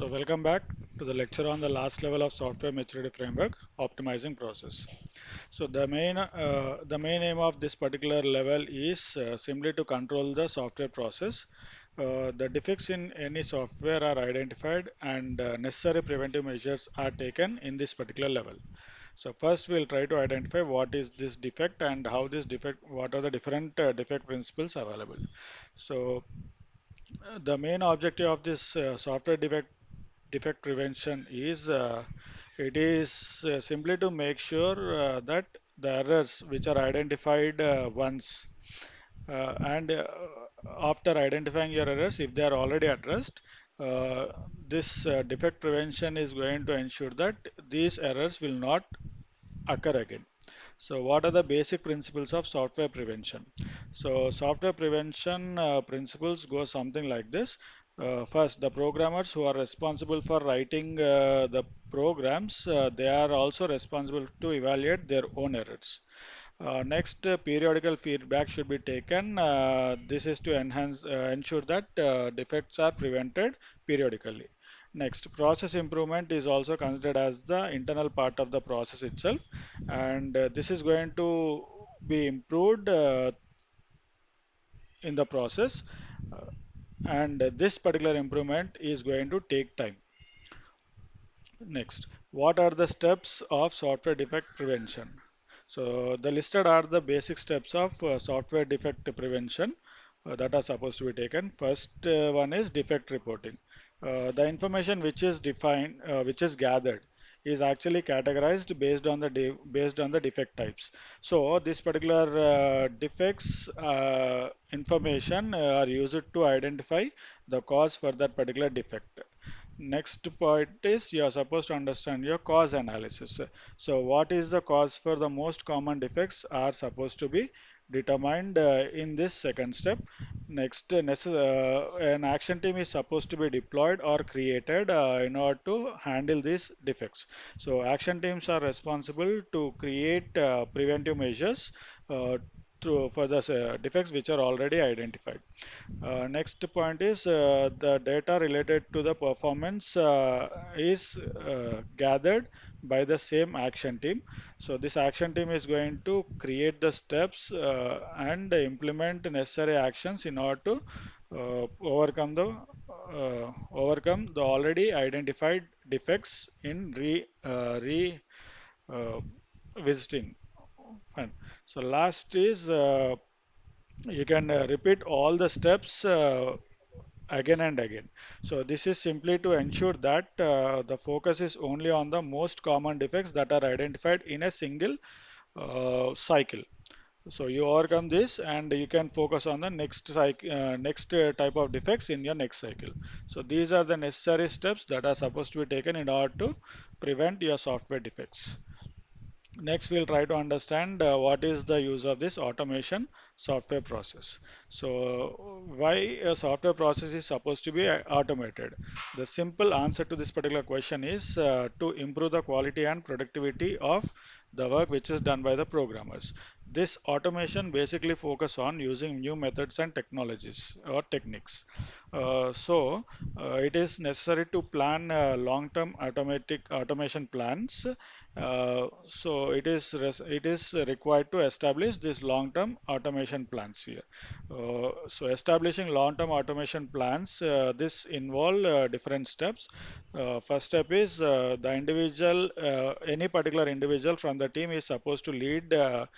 So welcome back to the lecture on the last level of software maturity framework, optimizing process. So the main aim of this particular level is simply to control the software process. The defects in any software are identified and necessary preventive measures are taken in this particular level. So first we'll try to identify what is this defect and how this defect, what are the different defect principles available. So the main objective of this software defect prevention is it is simply to make sure that the errors which are identified once and after identifying your errors, if they are already addressed, uh, this defect prevention is going to ensure that these errors will not occur again. So what are the basic principles of software prevention? So software prevention principles go something like this. First, the programmers who are responsible for writing the programs, they are also responsible to evaluate their own errors. Next, periodical feedback should be taken. This is to ensure that defects are prevented periodically. Next, process improvement is also considered as the internal part of the process itself, and this is going to be improved in the process, uh, and this particular improvement is going to take time. Next, what are the steps of software defect prevention? So the listed are the basic steps of software defect prevention that are supposed to be taken. First one is defect reporting. The information which is defined, which is gathered, is actually categorized based on the defect types. So this particular defects information are used to identify the cause for that particular defect. Next point is you are supposed to understand your cause analysis. So what is the cause for the most common defects are supposed to be determined in this second step. Next, an action team is supposed to be deployed or created in order to handle these defects. So action teams are responsible to create preventive measures for the defects which are already identified. Next point is the data related to the performance is gathered by the same action team. So this action team is going to create the steps and implement necessary actions in order to overcome the already identified defects in re visiting. Fine. So last is you can repeat all the steps again and again. So this is simply to ensure that the focus is only on the most common defects that are identified in a single cycle. So you overcome this and you can focus on the next cycle, next type of defects in your next cycle. So these are the necessary steps that are supposed to be taken in order to prevent your software defects. Next, we'll try to understand what is the use of this automation software process. So, why a software process is supposed to be automated? The simple answer to this particular question is to improve the quality and productivity of the work which is done by the programmers. This automation basically focus on using new methods and technologies or techniques. It is necessary to plan long-term automatic automation plans. It is required to establish these long-term automation plans here. So establishing long-term automation plans, this involve different steps. First step is any particular individual from the team is supposed to lead the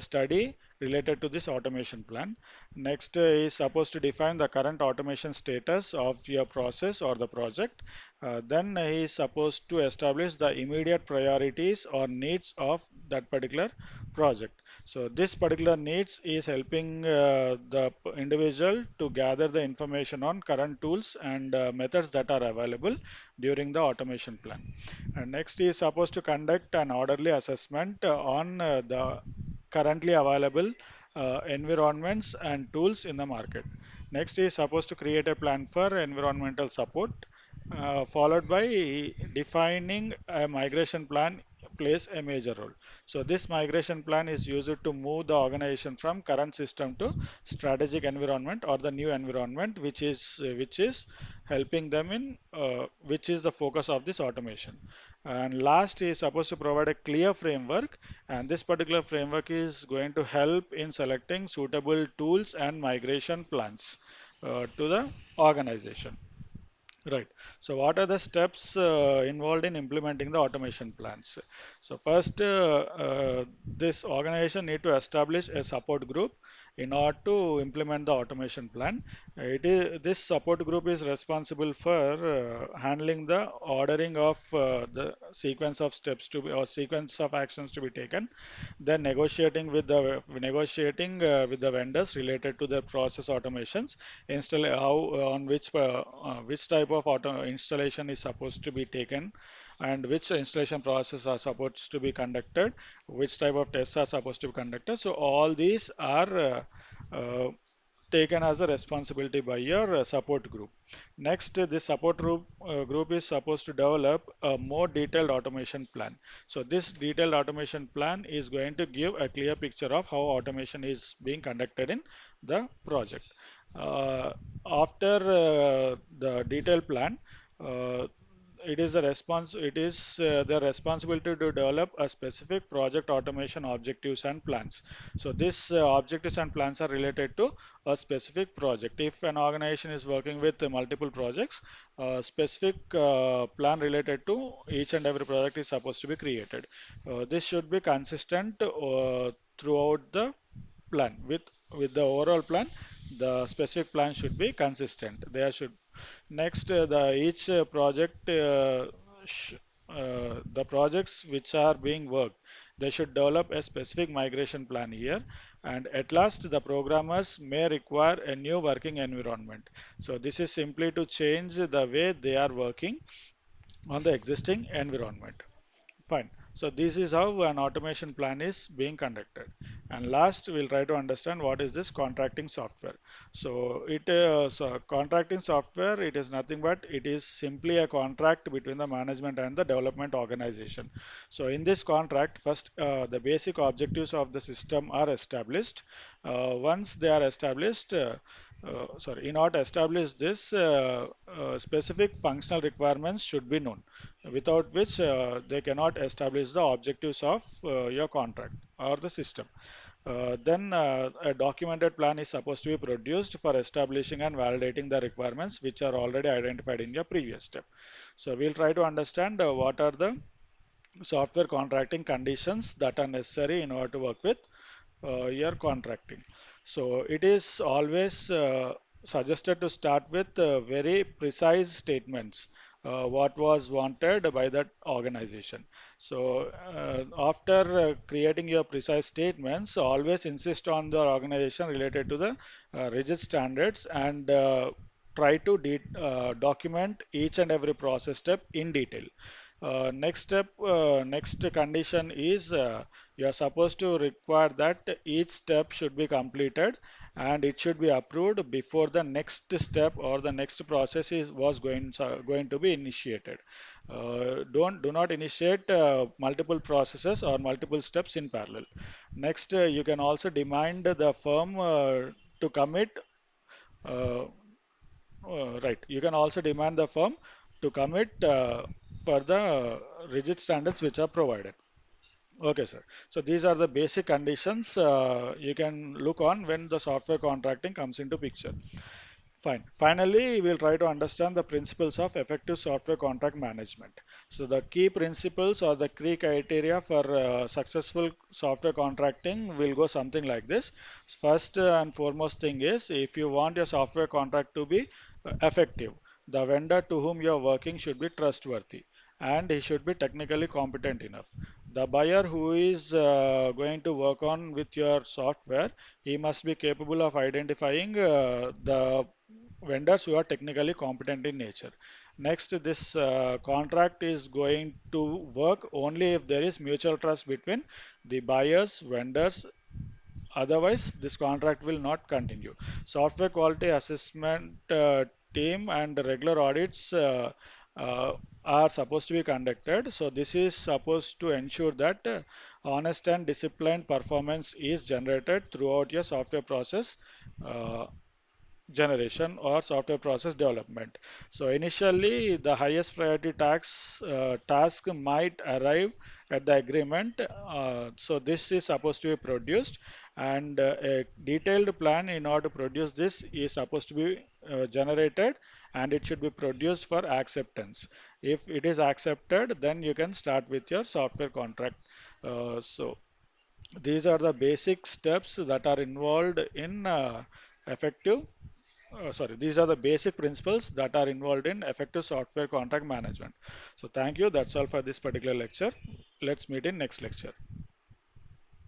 study related to this automation plan. Next is supposed to define the current automation status of your process or the project. Then he is supposed to establish the immediate priorities or needs of that particular project. So this particular needs is helping the individual to gather the information on current tools and methods that are available during the automation plan. And next is supposed to conduct an orderly assessment on the currently available environments and tools in the market. Next is supposed to create a plan for environmental support, followed by defining a migration plan plays a major role. So this migration plan is used to move the organization from current system to strategic environment or the new environment which is helping them in which is the focus of this automation. And last is supposed to provide a clear framework, and this particular framework is going to help in selecting suitable tools and migration plans to the organization. Right. So, what are the steps involved in implementing the automation plans? So, first, this organization need to establish a support group in order to implement the automation plan. It is this support group is responsible for handling the ordering of the sequence of steps to be or sequence of actions to be taken, then negotiating with the vendors related to the process automations, install how on which type of auto installation is supposed to be taken, and which installation process are supposed to be conducted, which type of tests are supposed to be conducted. So all these are taken as a responsibility by your support group. Next, this support group is supposed to develop a more detailed automation plan. So this detailed automation plan is going to give a clear picture of how automation is being conducted in the project. Uh, After the detailed plan, uh, it is the responsibility to develop a specific project automation objectives and plans. So these objectives and plans are related to a specific project. If an organization is working with multiple projects, a specific plan related to each and every project is supposed to be created. This should be consistent throughout the plan. With the overall plan, the specific plan should be consistent. There should Next, the each project, sh the projects which are being worked, they should develop a specific migration plan here. And at last, the programmers may require a new working environment. So this is simply to change the way they are working on the existing environment. Fine. So this is how an automation plan is being conducted. And last, we'll try to understand what is this contracting software. So contracting software, it is nothing but it is simply a contract between the management and the development organization. So in this contract, first the basic objectives of the system are established. Once they are established, in order to establish this, specific functional requirements should be known, without which they cannot establish the objectives of your contract or the system. Then a documented plan is supposed to be produced for establishing and validating the requirements which are already identified in your previous step. So we'll try to understand what are the software contracting conditions that are necessary in order to work with your contracting. So it is always suggested to start with very precise statements, what was wanted by that organization. So after creating your precise statements, always insist on the organization related to the rigid standards and document each and every process step in detail. Next condition is you are supposed to require that each step should be completed and it should be approved before the next step or the next process is was going to be initiated. Do not initiate multiple processes or multiple steps in parallel. Next, you can also demand the firm to commit. Uh, right. You can also demand the firm to commit for the rigid standards which are provided. Okay, sir. So these are the basic conditions you can look on when the software contracting comes into picture. Fine. Finally, we'll try to understand the principles of effective software contract management. So the key principles or the key criteria for successful software contracting will go something like this. First and foremost thing is if you want your software contract to be effective, the vendor to whom you are working should be trustworthy and he should be technically competent enough. The buyer who is going to work on with your software, he must be capable of identifying the vendors who are technically competent in nature. Next, this contract is going to work only if there is mutual trust between the buyers, vendors. Otherwise, this contract will not continue. Software quality assessment team and regular audits uh, are supposed to be conducted. So this is supposed to ensure that honest and disciplined performance is generated throughout your software process. Uh, generation or software process development. So initially, the highest priority task might arrive at the agreement. So this is supposed to be produced, and a detailed plan in order to produce this is supposed to be generated, and it should be produced for acceptance. If it is accepted, then you can start with your software contract. So these are the basic steps that are involved in effective sorry, these are the basic principles that are involved in effective software contract management. So thank you. That's all for this particular lecture. Let's meet in next lecture.